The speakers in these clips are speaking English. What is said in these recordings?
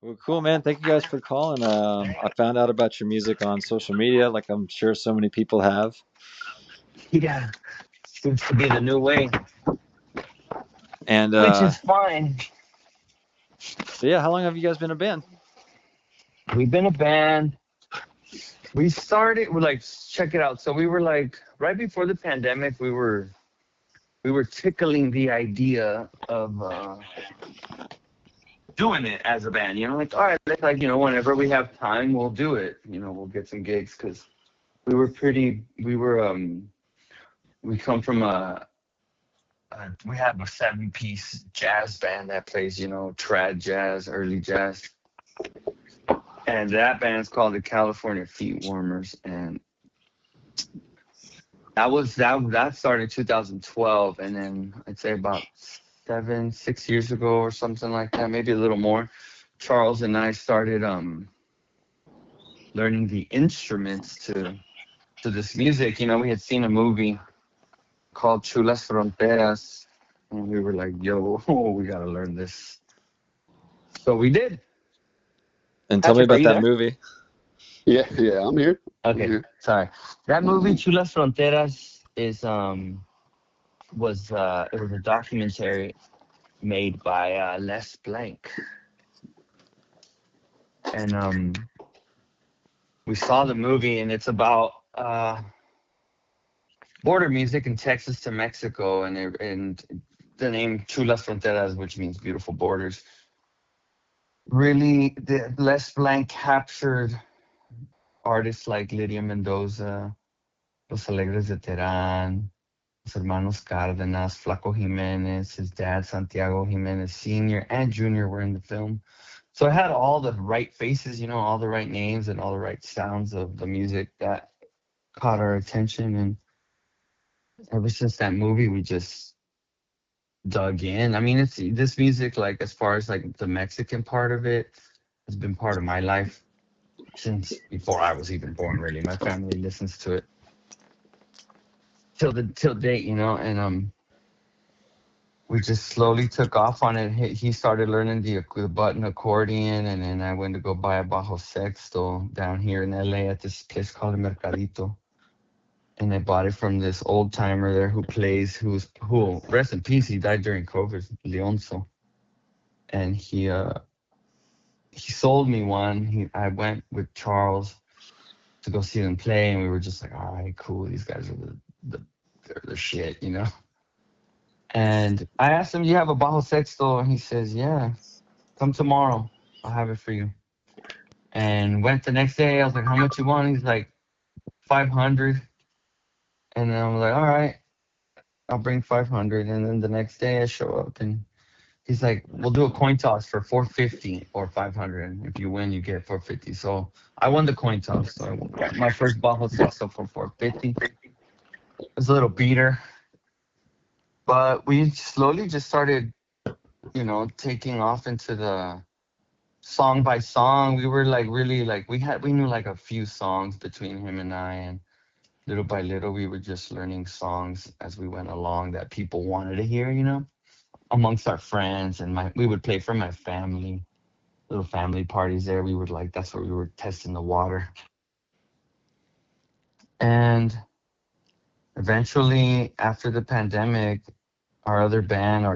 Well, cool, man. Thank you guys for calling. I found out about your music on social media, like I'm sure so many people have. Yeah, seems to be the new way, And which is fine. so, yeah, how long have you guys been a band? We've been a band. We started. We're like, check it out. So we were like, right before the pandemic, we were tickling the idea of doing it as a band. Like, all right, like whenever we have time, we'll do it. We'll get some gigs because we were pretty. We come from we have a 7-piece jazz band that plays, trad jazz, early jazz. And that band's called the California Feet Warmers. And that started in 2012. And then I'd say about 6 years ago or something like that, maybe a little more, Charles and I started learning the instruments to this music. We had seen a movie called Chulas Fronteras, and we were like, "Yo, we gotta learn this." So we did. And tell me Patrick, are about you that there? movie. Yeah, yeah, I'm here. I'm Okay, here. sorry. That movie Chulas Fronteras is it was a documentary made by Les Blank, and we saw the movie, and it's about border music in Texas to Mexico, and the name Chulas Fronteras, which means beautiful borders. Really, the Les Blanc captured artists like Lydia Mendoza, Los Alegres de Terán, Los Hermanos Cárdenas, Flaco Jimenez, his dad Santiago Jimenez Sr. and Jr. were in the film. So it had all the right faces, all the right names and all the right sounds of the music that caught our attention. And ever since that movie, we just dug in. I mean, it's this music, like as far as like the Mexican part of it, has been part of my life since before I was even born. Really, my family listens to it till date, and we just slowly took off on it. He started learning the button accordion, and then I went to go buy a bajo sexto down here in LA at this place called Mercadito. And I bought it from this old timer there who rest in peace. He died during COVID, Leonzo, and he sold me one. I went with Charles to go see them play, and we were just like, all right, cool. These guys are the they're the shit. And I asked him, "Do you have a bajo sexto?" And he says, "Yeah, come tomorrow. I'll have it for you." And went the next day. I was like, "How much you want?" He's like, 500. And then I'm like, "All right, I'll bring 500." And then the next day I show up, and he's like, "We'll do a coin toss for 450 or 500. And if you win, you get 450." So I won the coin toss. So I got my first bajo sexto for 450. It was a little beater, but we slowly just started, taking off into the song by song. We were like really like we knew like a few songs between him and I, and little by little we were just learning songs as we went along that people wanted to hear, amongst our friends. And my we would play for my family, little family parties there. We would like that's where we were testing the water. And eventually after the pandemic, our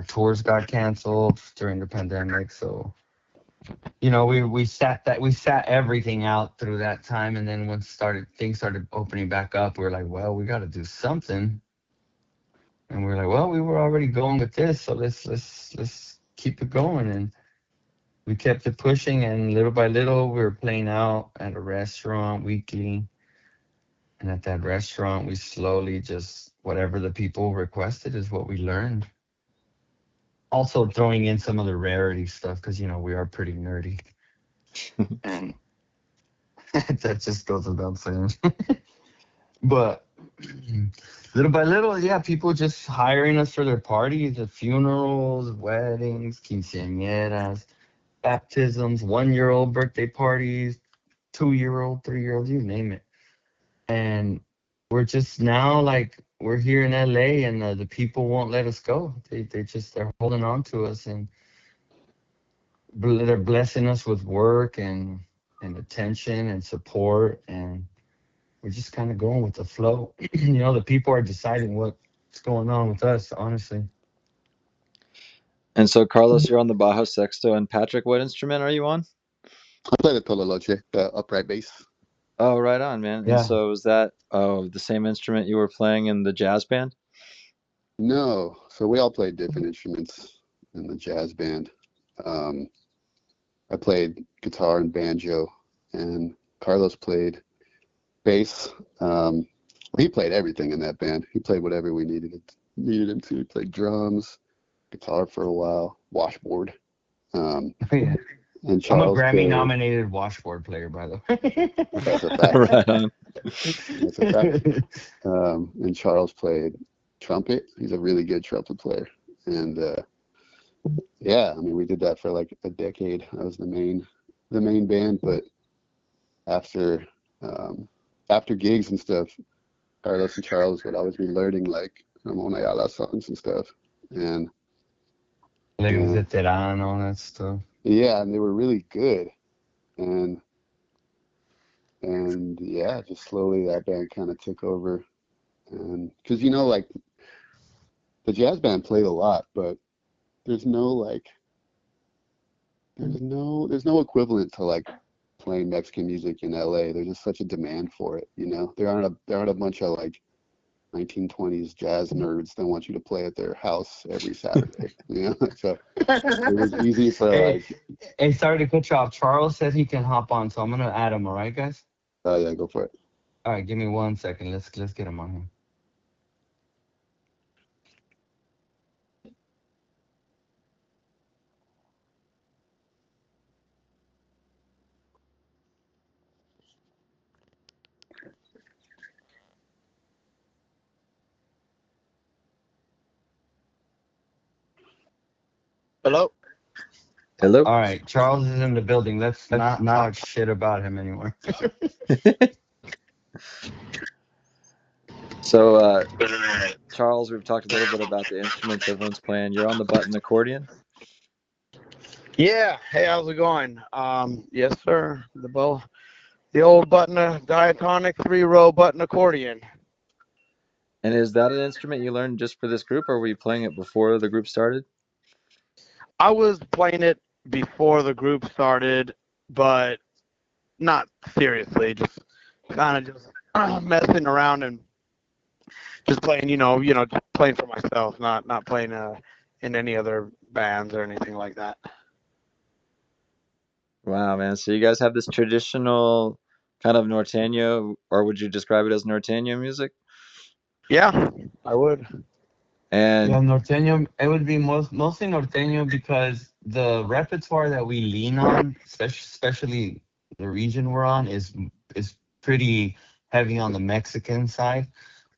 tours got canceled during the pandemic. So we sat everything out through that time, and then when started things started opening back up, we were like, well, we got to do something. And we are like, well, we were already going with this, so let's keep it going. And we kept it pushing, and little by little we were playing out at a restaurant weekly. And at that restaurant, we slowly just whatever the people requested is what we learned. Also throwing in some of the rarity stuff because we are pretty nerdy, and that just goes without saying. But little by little, yeah, people just hiring us for their parties, the funerals, weddings, quinceañeras, baptisms, 1-year old birthday parties, 2-year old, 3-year old, you name it. And we're just now like we're here in LA, and the people won't let us go. They're holding on to us, and they're blessing us with work and attention and support, and we're just kind of going with the flow. The people are deciding what's going on with us, honestly. And so, Carlos, you're on the bajo, sexto, and Patrick, what instrument are you on? I play the tololoche, the upright bass. Oh, right on, man. And Yeah. so, is that the same instrument you were playing in the jazz band? No, so we all played different instruments in the jazz band. Um, I played guitar and banjo, and Carlos played bass. He played everything in that band. He played whatever we needed him to. He played drums, guitar for a while, washboard. Um, Yeah. and I'm a Charles Grammy played. nominated washboard player, by the way. That's a fact. Right on. That's a fact. And Charles played trumpet. He's a really good trumpet player. And yeah, I mean, we did that for like a decade. I was the main band, but after after gigs and stuff, Carlos and Charles would always be learning like Ramon Ayala songs and stuff. And Legos uh, Veteran, all that stuff. yeah, and they were really good. And yeah, just slowly that band kind of took over. And because like the jazz band played a lot, but there's no like there's no equivalent to like playing Mexican music in LA. There's just such a demand for it, There aren't a bunch of like 1920s jazz nerds that want you to play at their house every Saturday, So it was easy for Hey, like, hey, sorry to cut you off. Charles said he can hop on, so I'm gonna add him. All right, guys. oh yeah, go for it. All right, give me 1 second. Let's get him on here. Hello? Hello. All right, Charles is in the building. Let's not talk shit about him anymore. So, Charles, we've talked a little bit about the instruments everyone's playing. You're on the button accordion. Yeah. Hey, how's it going? Yes, sir. The old button diatonic 3-row button accordion. And is that an instrument you learned just for this group, or were you playing it before the group started? I was playing it before the group started, but not seriously. Just kind of just messing around and just playing. Just playing for myself, not playing in any other bands or anything like that. Wow, man. So you guys have this traditional kind of norteño, or would you describe it as norteño music? Yeah, I would. And Yeah, norteño. It would be mostly norteño because the repertoire that we lean on, especially the region we're on, is pretty heavy on the Mexican side.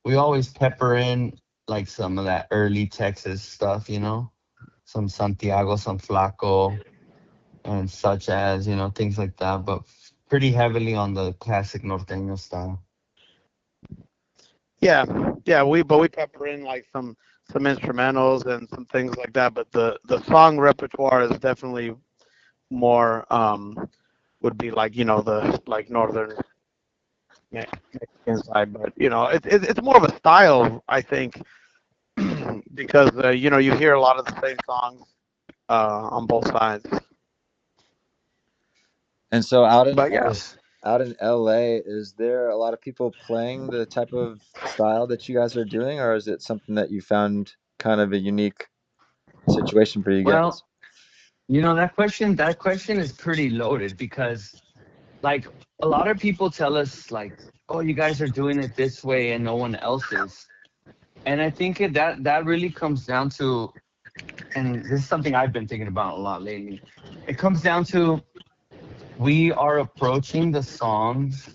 We always pepper in like some of that early Texas stuff, some Santiago, some Flaco, and such as, things like that, but pretty heavily on the classic norteño style. Yeah, we pepper in like some instrumentals and some things like that, but the song repertoire is definitely more would be like the like northern Mexican side, but it's more of a style, I think, because you hear a lot of the same songs on both sides. and so But yeah, out in LA, is there a lot of people playing the type of style that you guys are doing, or is it something that you found kind of a unique situation for you Well, guys? that question is pretty loaded because like a lot of people tell us like, oh, you guys are doing it this way and no one else is. And I think that really comes down to, and this is something I've been thinking about a lot lately. It comes down to we are approaching the songs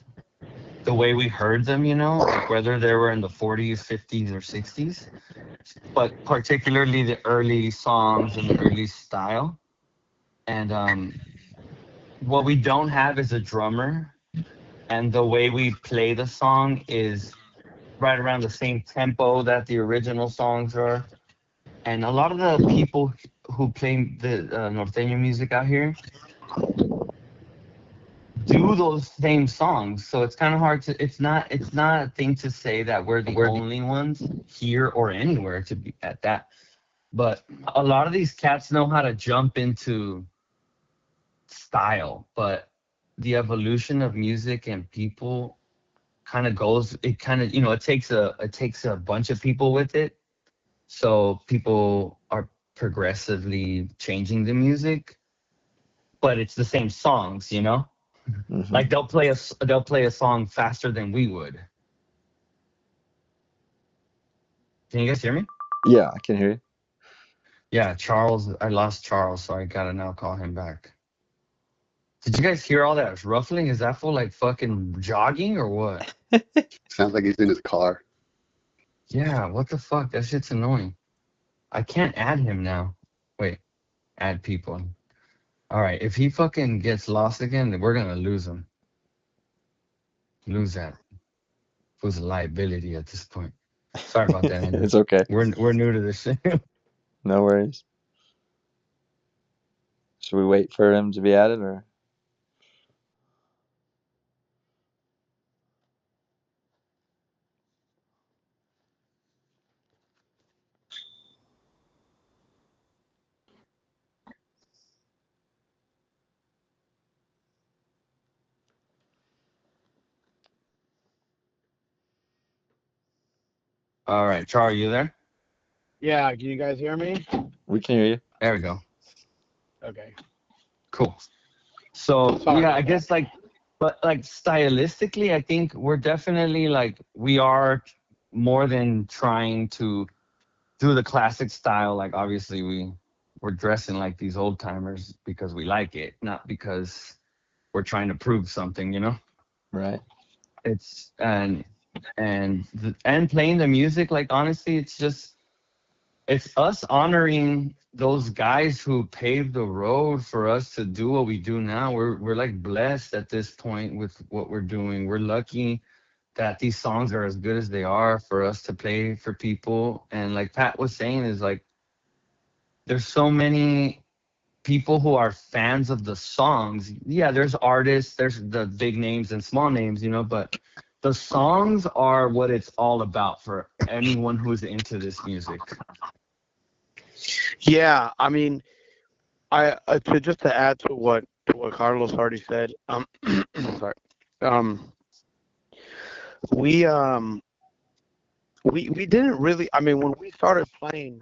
the way we heard them, like whether they were in the 40s, 50s, or 60s, but particularly the early songs and the early style. And what we don't have is a drummer, and the way we play the song is right around the same tempo that the original songs are. And a lot of the people who play the norteño music out here do those same songs. So it's kind of hard to. It's not a thing to say that we're the only ones here or anywhere to be at that. But a lot of these cats know how to jump into style, but the evolution of music and people kind of goes. It kind of it takes a bunch of people with it. So people are progressively changing the music, but it's the same songs. Hmm. Like they'll play a song faster than we would. Can you guys hear me? Yeah, I can hear you. Yeah, Charles. I lost Charles, so I gotta now call him back. Did you guys hear all that ruffling? Is that for like fucking jogging or what? Sounds like he's in his car. Yeah, what the fuck? That shit's annoying. I can't add him now. Wait, add people. All right, if he fucking gets lost again, then we're gonna lose him. Lose that. Who's a liability at this point. Sorry about that, Andrew. It's okay. We're new to this shit. No worries. Should we wait for him to be added, or? All right, Charlie, you there? Yeah, can you guys hear me? We can hear you. There we go. Okay. Cool. So Sorry yeah, I about guess but like stylistically, I think we're definitely like we are more than trying to do the classic style. Like obviously we're dressing like these old timers because we like it, not because we're trying to prove something. Right. It's and playing the music. Like honestly, it's us honoring those guys who paved the road for us to do what we do now. We're like blessed at this point with what we're doing. We're lucky that these songs are as good as they are for us to play for people. And like Pat was saying, is like there's so many people who are fans of the songs. Yeah, there's artists, there's the big names and small names, but the songs are what it's all about for anyone who's into this music. Yeah, I mean, I to add to what Carlos already said. Sorry. Um, we we didn't really. I mean, when we started playing,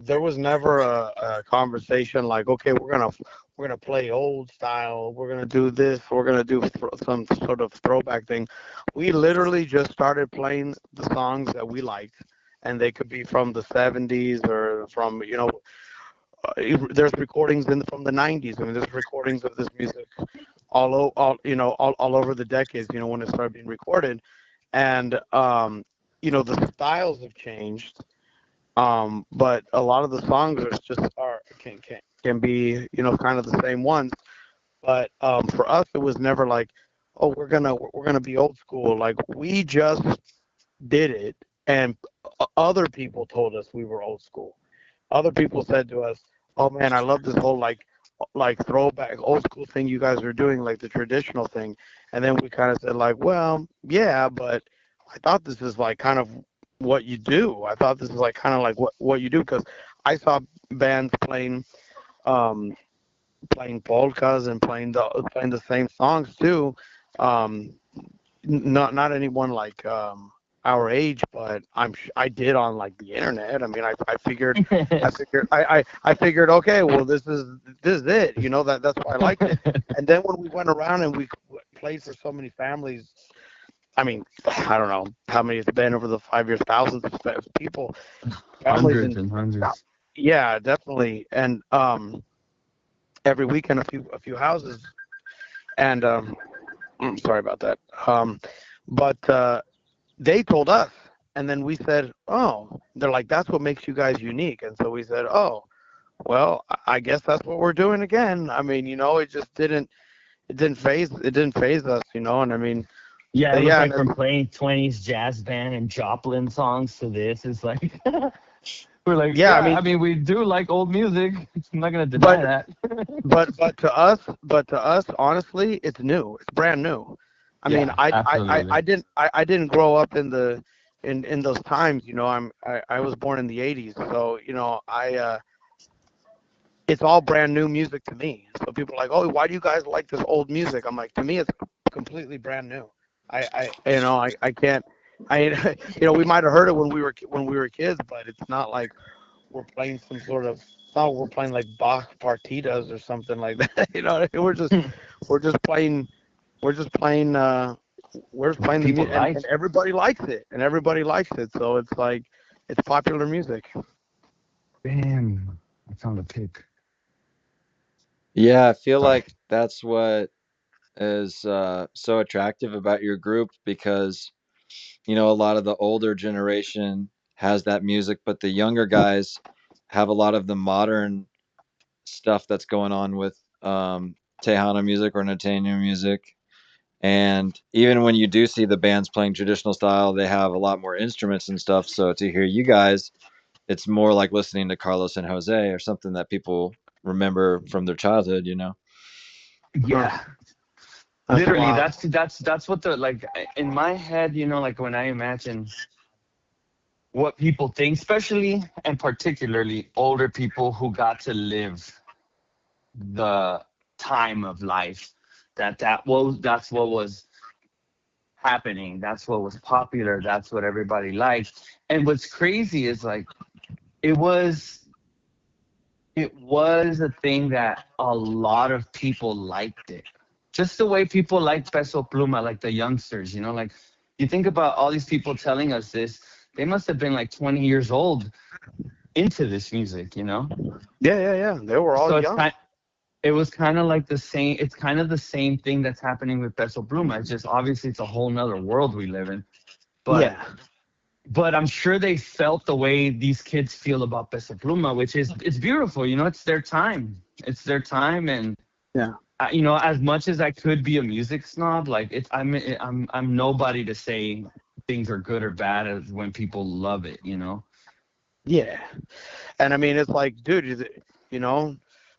there was never a conversation like, okay, we're gonna play old style. We're gonna do this. We're gonna do some sort of throwback thing. We literally just started playing the songs that we liked, and they could be from the '70s or from there's recordings from the '90s. I mean, there's recordings of this music all over the decades. When it started being recorded, and the styles have changed. But a lot of the songs can be kind of the same ones. But for us, it was never like, oh, we're gonna be old school. Like we just did it, and other people told us we were old school. Other people said to us, "Oh man, I love this whole like throwback old school thing you guys are doing, like the traditional thing." And then we kind of said like, "Well, yeah, but I thought this is like kind of what you do. I thought this is like kind of like what you do because I saw bands um playing polkas and playing the same songs too. Um, not anyone like our age, but I did on like the internet. I mean, I figured, okay, well, this is it. That's why I liked it. And then when we went around and we played for so many families, I mean, I don't know how many it's been over the 5 years, thousands of people, families, Hundreds and hundreds. yeah, definitely, and every weekend a few houses, and sorry about that. But they told us, and then we said, oh, they're like, that's what makes you guys unique, and so we said, oh, well, I guess that's what we're doing again. I mean, it didn't phase us, and I mean, Yeah, it was yeah, like from playing 20s jazz band and Joplin songs to this. It's like We're like, Yeah, I mean, we do like old music. I'm not gonna deny that. but to us, honestly, it's new. It's brand new. I mean, Yeah, absolutely. I didn't grow up in the in those times. You know, I was born in the '80s, so you know, it's all brand new music to me. So people are like, oh, why do you guys like this old music? I'm like, to me, it's completely brand new. You know, I can't. You know, we might have heard it when we were kids, but it's not like we're playing some sort of. It's not like we're playing like Bach partitas or something like that. You know, we're just playing. We're just playing. We're just playing the People music, like. and everybody likes it, and everybody likes it. So it's like it's popular music. Bam! I found a pick. Yeah, I feel Sorry. like that's what is so attractive about your group because a lot of the older generation has that music, but the younger guys have a lot of the modern stuff that's going on with Tejano music or norteño music. And even when you do see the bands playing traditional style, they have a lot more instruments and stuff. So to hear you guys, it's more like listening to Carlos and Jose or something that people remember from their childhood. Huh, Yeah, that's literally. wild. That's what the like in my head. Like when I imagine what people think, especially and particularly older people who got to live the time of life that's what was happening, that's what was popular, that's what everybody liked. And what's crazy is like it was it was a thing that a lot of people liked it, just the way people like Peso Pluma, like the youngsters, like you think about all these people telling us this, they must have been like 20 years old into this music. Yeah, yeah, yeah. They were all So young. it was kind of like the same, it's kind of the same thing that's happening with Peso Pluma. It's just obviously it's a whole nother world we live in. But Yeah, but I'm sure they felt the way these kids feel about Peso Pluma, which is it's beautiful. It's their time. It's their time, and yeah, as much as I could be a music snob, like I'm nobody to say things are good or bad as when people love it. yeah. And I mean, it's like, dude, you know,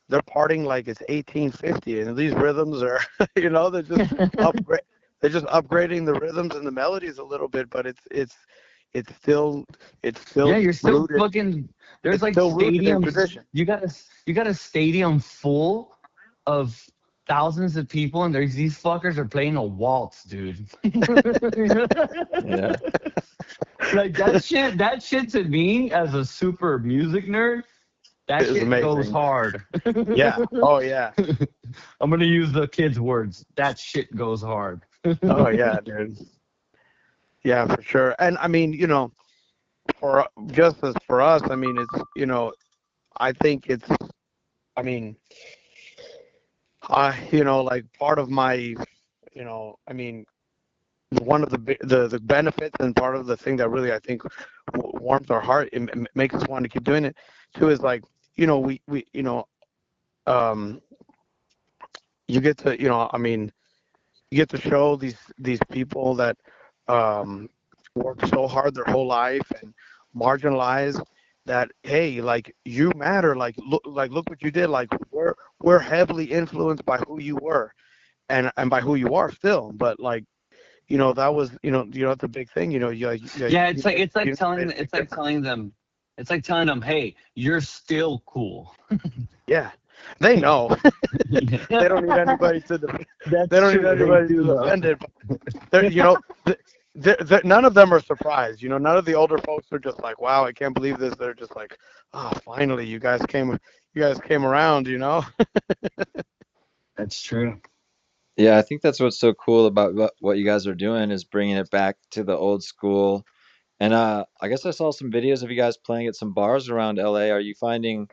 they're partying like it's 1850, and these rhythms are, they're just upgrade. They're just upgrading the rhythms and the melodies a little bit, but it's still it's Yeah, still you're still rooted. fucking. There's It's like still rooted in stadiums. tradition. You got a stadium full of thousands of people, and there's these fuckers are playing a waltz, dude. Yeah. Like that shit. That shit to me, as a super music nerd, that It's shit goes amazing. hard. Yeah. Oh yeah. I'm gonna use the kids' words. That shit goes hard. Oh yeah, dude. Yeah, for sure. And I mean, for just as for us, I mean, it's I think it's I mean, like part of my, I mean, one of the benefits and part of the thing that really I think warms our heart and makes us want to keep doing it too is like, we um you get to, I mean, you get to show these people that um work so hard their whole life and marginalized that, hey, like, you matter, look what you did, like, we're heavily influenced by who you were and by who you are still, but like, that was, that's a big thing, Yeah, it's like you made telling a big it's like difference. telling them, hey, you're still cool. Yeah, they know. They don't need anybody to they That's don't need true. They anybody do to though. defend it, but none of them are surprised. None of the older folks are just like, wow, I can't believe this. They're just like, oh, finally, you guys came around. That's true. Yeah, I think that's what's so cool about what you guys are doing is bringing it back to the old school. And I guess I saw some videos of you guys playing at some bars around LA. Are you finding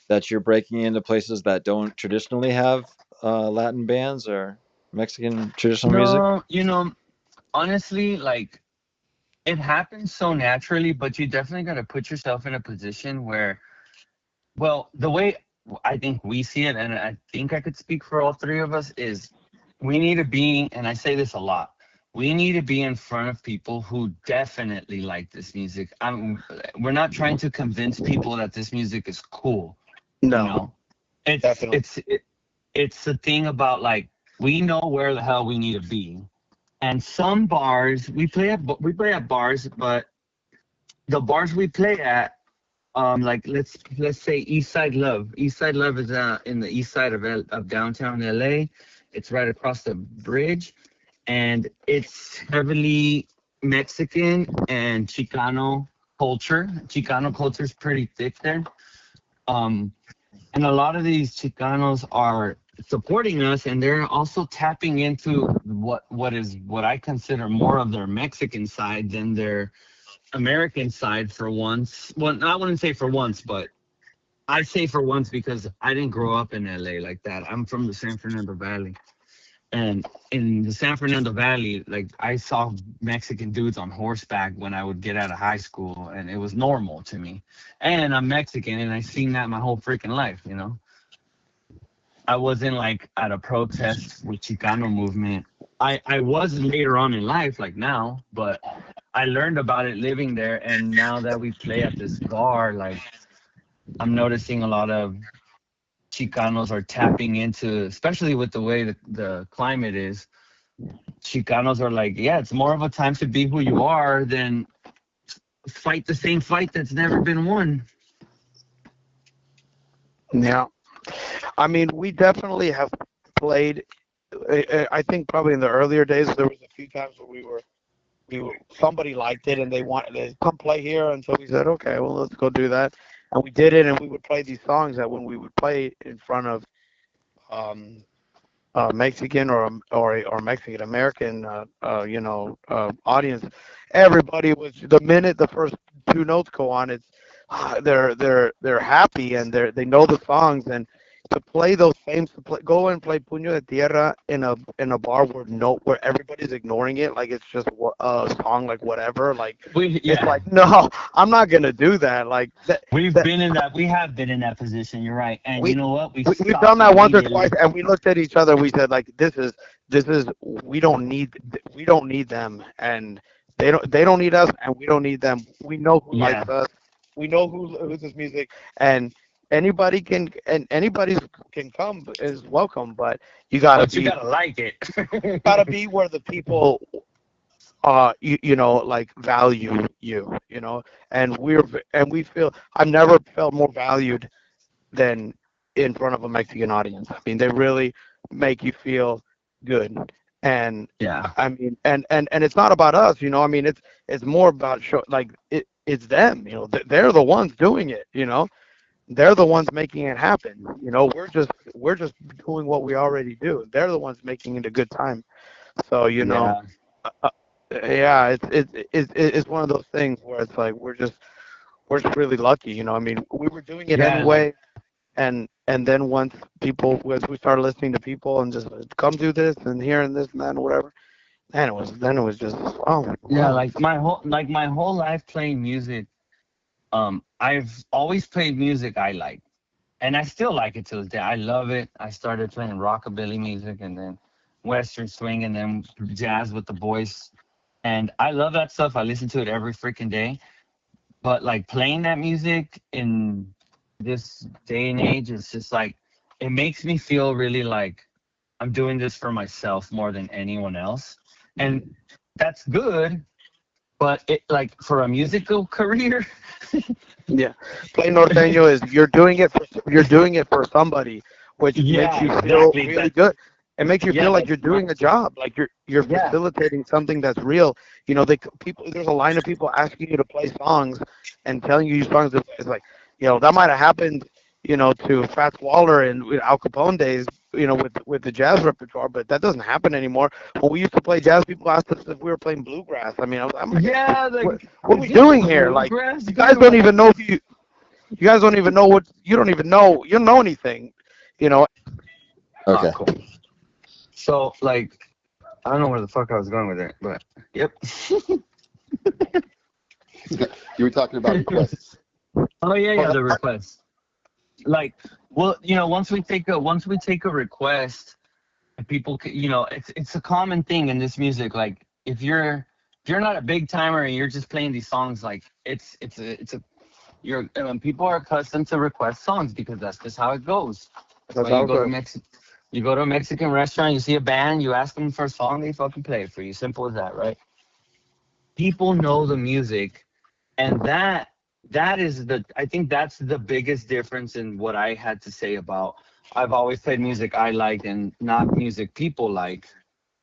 that you're breaking into places that don't traditionally have Latin bands or Mexican traditional music? No, honestly, like it happens so naturally, but you definitely got to put yourself in a position where, well, the way I think we see it, and I think I could speak for all three of us, is we need to be, and I say this a lot, we need to be in front of people who definitely like this music. We're not trying to convince people that this music is cool. You No, know, it's definitely. it's it, it's the thing about like we know where the hell we need to be. And some bars we play at bars, but the bars we play at, like let's say East Side Love. East Side Love is in the east side of downtown LA. It's right across the bridge, and it's heavily Mexican and Chicano culture. Chicano culture is pretty thick there. Um, and a lot of these Chicanos are supporting us, and they're also tapping into what I consider more of their Mexican side than their American side for once. Well, I wouldn't say for once, but I say for once because I didn't grow up in LA like that. I'm from the San Fernando Valley. And in the San Fernando Valley, like I saw Mexican dudes on horseback when I would get out of high school, and it was normal to me. And I'm Mexican, and I've seen that my whole freaking life. You know, I wasn't like at a protest with Chicano movement. I was later on in life, like now, but I learned about it living there. And now that we play at this bar, like I'm noticing a lot of Chicanos are tapping into, especially with the way the climate is. Chicanos are like, yeah, it's more of a time to be who you are than fight the same fight that's never been won. Yeah. I mean, we definitely have played. I think probably in the earlier days there was a few times where somebody liked it and they wanted to come play here, and so we said, okay, well let's go do that, and we did it, and we would play these songs that when we would play in front of um, Mexican or Mexican American audience, everybody was the minute the first two notes go on, it's they're happy and they know the songs, and to play those same go and play Puño de Tierra in a bar where where everybody's ignoring it like it's just a song like whatever, like it's Yeah, like no, I'm not gonna do that, like that we have been in that position. You're right, and you we know what? We we've done stopped that once or twice, immediately. and we looked at each other. We said, like, this is we don't need them, and they don't need us, and we don't need them. We know who Yeah, likes us. We know who's this music, and anybody can come is welcome, but but you gotta like it. you gotta be where the people like value and we feel I've never felt more valued than in front of a Mexican audience. I mean, they really make you feel good. And Yeah. I mean, and it's not about us, I mean, it's more about it's them, they're the ones doing it, they're the ones making it happen. We're just doing what we already do. They're the ones making it a good time. So, Yeah. uh, uh, yeah, it's one of those things where it's like we're just really lucky, I mean, we were doing it Yeah, like anyway, and then once as we started listening to people and just come do this and hearing this and that and whatever, then it was just oh yeah, wow. my whole life playing music. I've always played music I like, and I still like it to this day. I love it. I started playing rockabilly music, and then western swing, and then jazz with the boys, and I love that stuff. I listen to it every freaking day. But like playing that music in this day and age is just like it makes me feel really like I'm doing this for myself more than anyone else. And that's good, but it like for a musical career, Yeah, play norteño is you're doing it for somebody, which makes yeah, you feel exactly. really good. It makes you Yeah, feel like you're that's my doing a job, like you're yeah. facilitating something that's real. They people there's a line of people asking you to play songs and telling you songs. It's like, that might have happened, to Fats Waller and with Al Capone days, with the jazz repertoire, but that doesn't happen anymore. When we used to play jazz, people asked us if we were playing bluegrass. I mean, I'm like, Yeah, what, like what are we is this doing here? Like, bluegrass, you guys dude? don't even know you guys don't even know you don't even know you don't know anything, you know. Oh, Okay. cool. So like I don't know where the fuck I was going with it, but yep. You were talking about requests. Oh yeah, yeah, Well, the request. Like, well, once we take a request, and people, it's a common thing in this music. Like, if you're not a big timer and you're just playing these songs, like it's a you're people are accustomed to request songs because that's just how it goes. That's That's why you how it go to goes. You go to a Mexican restaurant, you see a band, you ask them for a song, they fucking play it for you. Simple as that, right? People know the music, and that is the I think that's the biggest difference in what I had to say about I've always played music I liked and not music people like,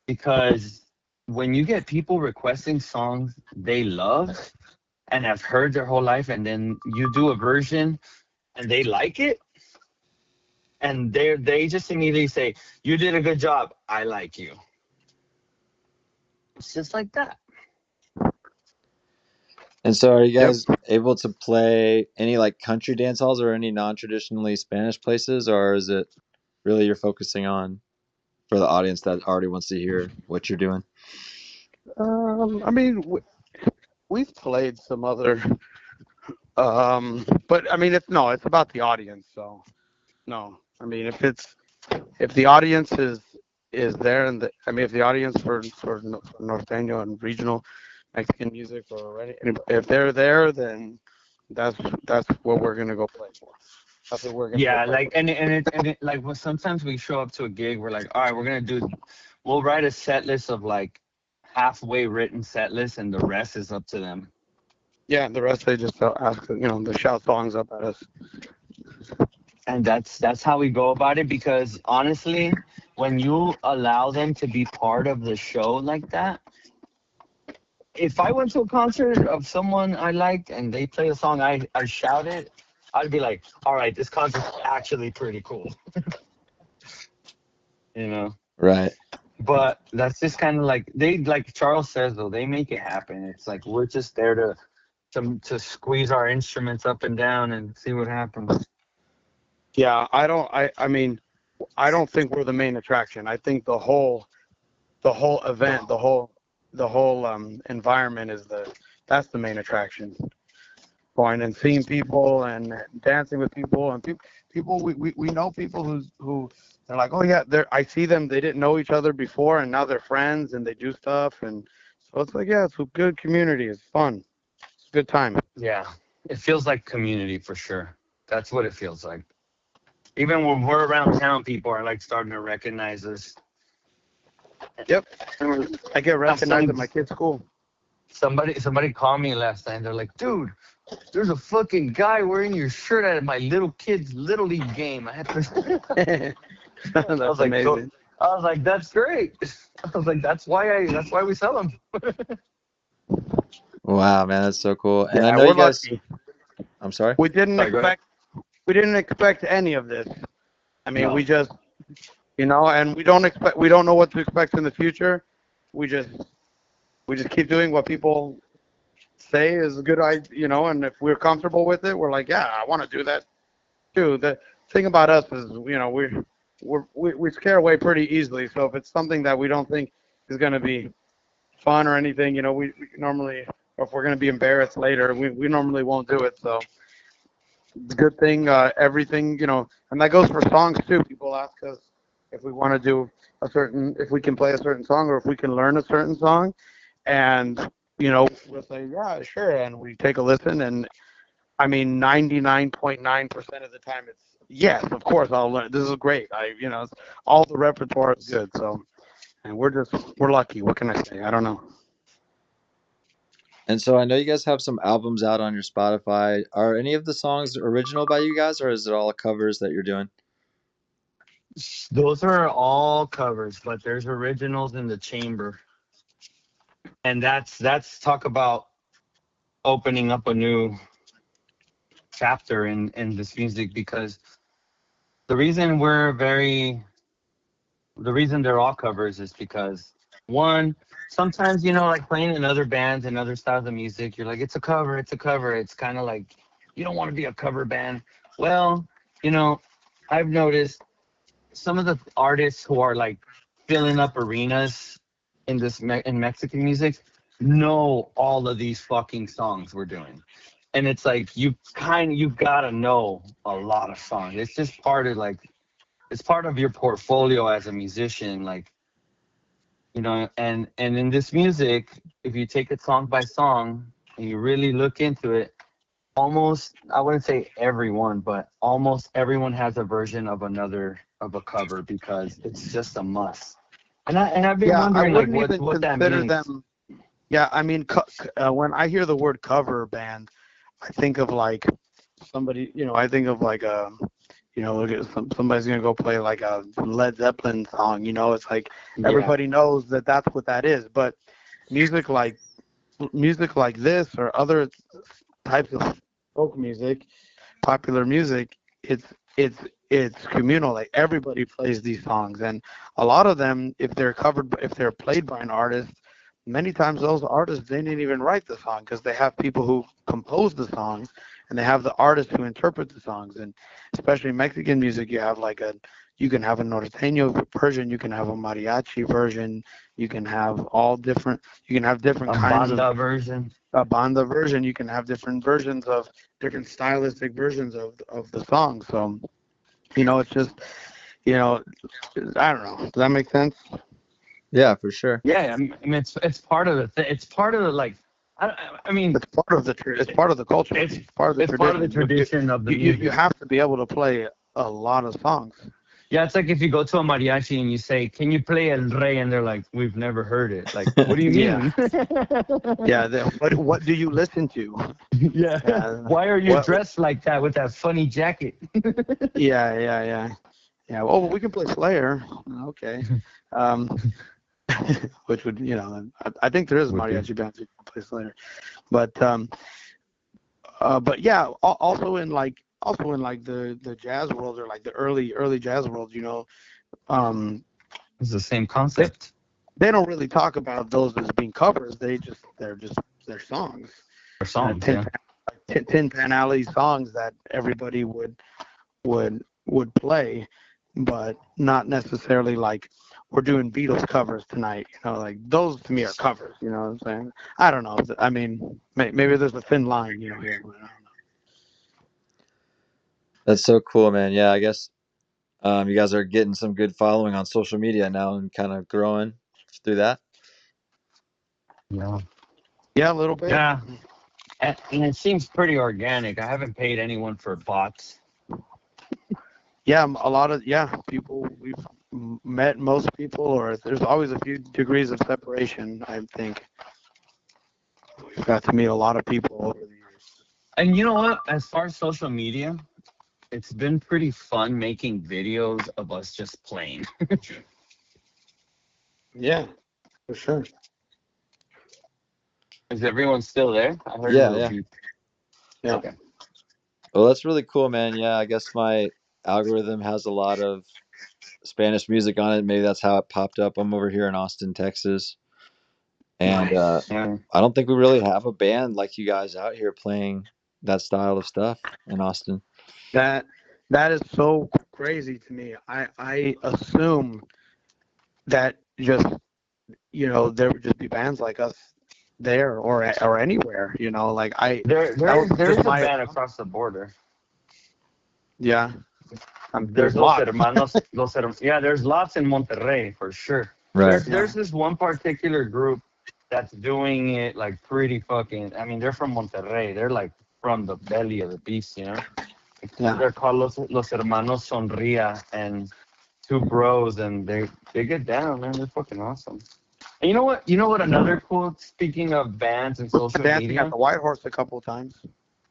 because when you get people requesting songs they love and have heard their whole life, and then you do a version and they like it, and they just immediately say, "You did a good job. I like you." It's just like that. And so, are you Yep. guys able to play any like country dance halls or any non-traditionally Spanish places, or is it really you're focusing on for the audience that already wants to hear what you're doing? I mean, we've played some other, but I mean, it's about the audience. So no, I mean, if the audience is there, and I mean, if the audience for norteño and regional Mexican music or if they're there, then that's that's what we're gonna go play for. That's what we're gonna go Yeah, play like for. and it like when sometimes we show up to a gig, we're like, all right, we'll write a set list of like halfway written set list, and the rest is up to them. Yeah, and the rest they just ask, they shout songs up at us. And that's how we go about it, because honestly, when you allow them to be part of the show like that, if I went to a concert of someone I liked and they play a song I shouted, I'd be like, all right, this concert's actually pretty cool, you know. Right. But that's just kind of like like Charles says though, they make it happen. It's like we're just there to squeeze our instruments up and down and see what happens. Yeah, I mean, I don't think we're the main attraction. I think the whole event, the whole environment that's the main attraction. Going and seeing people and dancing with people and people we know people who they're like, oh yeah, I see them, they didn't know each other before and now they're friends and they do stuff, and so it's like, yeah, it's a good community, it's fun, it's a good time. Yeah, it feels like community for sure. That's what it feels like. Even when we're around town, people are like starting to recognize us. Yep, I get Now, recognized at my kid's school. somebody called me last night. They're like, "Dude, there's a fucking guy wearing your shirt at my little kid's little league game." I had to. I was That's like, "Go." amazing. I was like, "That's great." I was like, That's why we sell them." Wow, man, that's so cool. And I Yeah, know we're you guys. lucky. I'm sorry. we didn't Sorry, go ahead. expect we didn't expect any of this. I mean, we No. just, and we don't know what to expect in the future. We just we just keep doing what people say is a good idea, and if we're comfortable with it, we're like, yeah, I want to do that too. The thing about us is, we scare away pretty easily. So if it's something that we don't think is going to be fun or anything, we normally, or if we're going to be embarrassed later, we normally won't do it. So it's a good thing. Everything, and that goes for songs too. People ask us if we want to do if we can play a certain song or if we can learn a certain song, and we'll say, yeah, sure, and we take a listen, and I mean, 99.9% of the time, it's yes, of course I'll learn. This is great. All the repertoire is good. So, and we're lucky. What can I say? I don't know. And so I know you guys have some albums out on your Spotify. Are any of the songs original by you guys, or is it all covers that you're doing? Those are all covers, but there's originals in the chamber, and that's talk about opening up a new chapter in this music, because the reason the reason they're all covers is because, one, sometimes like playing in other bands and other styles of music, you're like, it's a cover, it's kind of like you don't want to be a cover band. Well, you know I've noticed some of the artists who are like filling up arenas in Mexican music know all of these fucking songs we're doing. And it's like you gotta know a lot of songs. It's just part of like it's part of your portfolio as a musician. Like you know, and in this music, if you take it song by song and you really look into it, almost, I wouldn't say everyone, but almost everyone has a version of another of a cover because it's just a must. And I've been Yeah, I wondering like wouldn't even what that consider means. them. Yeah, I mean, when I hear the word cover band, I think of like somebody, I think of like look at somebody's gonna go play like a Led Zeppelin song. It's like Yeah, everybody knows that that's what that is. But music like music like this or other types of folk music, popular music, it's it's it's communal. Like everybody plays these songs, and a lot of them, if they're played by an artist, many times those artists they didn't even write the song because they have people who compose the songs, and they have the artists who interpret the songs. And especially Mexican music, you can have a norteño version, you can have a mariachi version, you can have you can have different a kinds of banda version. a banda version. You can have different versions of different stylistic versions of the song. So it's just you know I don't know. Does that make sense? Yeah, for sure. Yeah, I mean it's part of the it's part of the like I mean It's part of the culture. it's It's part of the it's part of the tradition. tradition of the You music. have to be able to play a lot of songs. Yeah, it's like if you go to a mariachi and you say, "Can you play El Rey?" and they're like, "We've never heard it." Like, what do you Yeah, mean? yeah. What do you listen to? Yeah. Yeah. Why are you What? dressed like that with that funny jacket? Yeah, yeah, yeah. Yeah. Oh, well, we can play Slayer. Okay. Um, which would I think there is a Would be. mariachi band who can play Slayer, but yeah, also in like the jazz world or like the early jazz world, um, It's the same they concept. they don't really talk about those as being covers. They're songs, Or songs, yeah. Tin Pan Alley songs that everybody would play, but not necessarily like we're doing Beatles covers tonight. Like those to me are covers. You know what I'm saying? I don't know. I mean, maybe there's a thin line, here. But I don't know. That's so cool, man. Yeah, I guess you guys are getting some good following on social media now and kind of growing through that. Yeah. Yeah, a little bit. Yeah. And it seems pretty organic. I haven't paid anyone for bots. Yeah, a lot of people we've met most people, or there's always a few degrees of separation. I think we've got to meet a lot of people over the years. And you know what? As far as social media, it's been pretty fun making videos of us just playing. Yeah, for sure. Is everyone still there? I heard a Yeah, little yeah. beep. Yeah. Okay. Well, that's really cool, man. Yeah, I guess my algorithm has a lot of Spanish music on it. Maybe that's how it popped up. I'm over here in Austin, Texas, and Nice. Yeah. I don't think we really have a band like you guys out here playing that style of stuff in Austin. That that is so crazy to me. I assume that just there would just be bands like us there or anywhere. Like that was There just is a my band across the border. yeah. There's There's lots. Yeah, there's lots in Monterrey for sure. Right. Yeah. There's this one particular group that's doing it like pretty fucking. I mean, they're from Monterrey. They're like from the belly of the beast, you know. Yeah. They're called Los Hermanos Sonría, and two bros, and they get down, man. They're fucking awesome. And you know what? You know what? Another cool. Speaking of bands and We're social dancing at media. the White Horse a couple of times.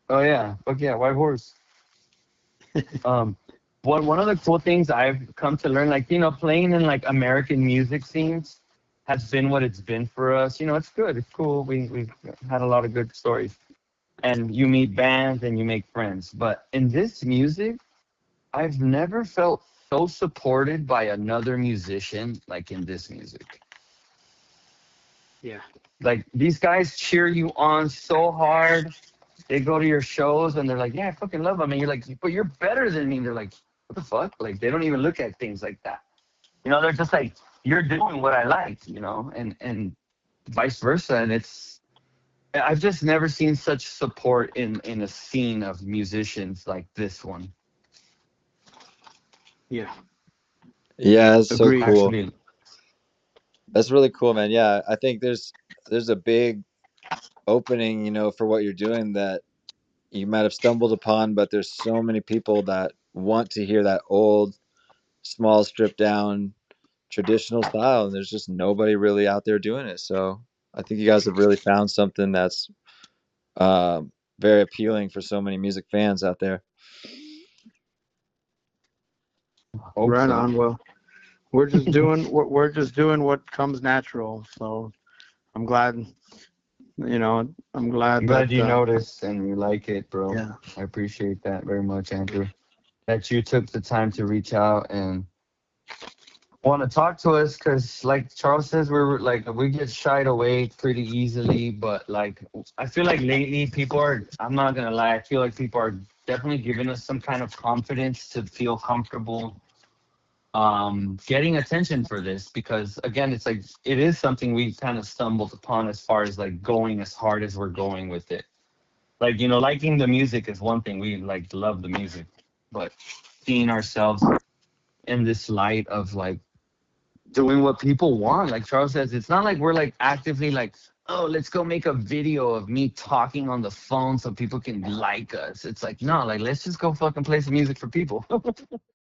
Oh yeah, fuck yeah, White Horse. Um, one of the cool things I've come to learn, like playing in like American music scenes, has been what it's been for us. It's good, it's cool. We've had a lot of good stories, and you meet bands and you make friends. But in this music, I've never felt so supported by another musician like in this music. Yeah. Like these guys cheer you on so hard. They go to your shows and they're like, "Yeah, I fucking love them." And you're like, "But you're better than me." And they're like, "What the fuck?" Like they don't even look at things like that. They're just like, "You're doing what I like," and vice versa. And I've just never seen such support in a scene of musicians like this one. Yeah. Yeah, it's so Agreed. cool. Actually, That's really cool, man. Yeah, I think there's a big opening, for what you're doing that you might have stumbled upon, but there's so many people that want to hear that old, small, stripped down, traditional style, and there's just nobody really out there doing it. So I think you guys have really found something that's very appealing for so many music fans out there. Hope Right so. on. Well, we're just doing what comes natural. So I'm glad, I'm I'm glad that glad you noticed and you like it, bro. yeah. I appreciate that very much, Andrew. That you took the time to reach out and want to talk to us, because like Charles says, we're like we get shied away pretty easily, but like I feel like lately people are, I'm not gonna lie, I feel like people are definitely giving us some kind of confidence to feel comfortable getting attention for this, because again it's like it is something we kind of stumbled upon as far as like going as hard as we're going with it. Like, liking the music is one thing, we like love the music, but seeing ourselves in this light of like doing what people want. Like Charles says, it's not like we're like actively like, oh, let's go make a video of me talking on the phone so people can like us. It's like, no, like let's just go fucking play some music for people.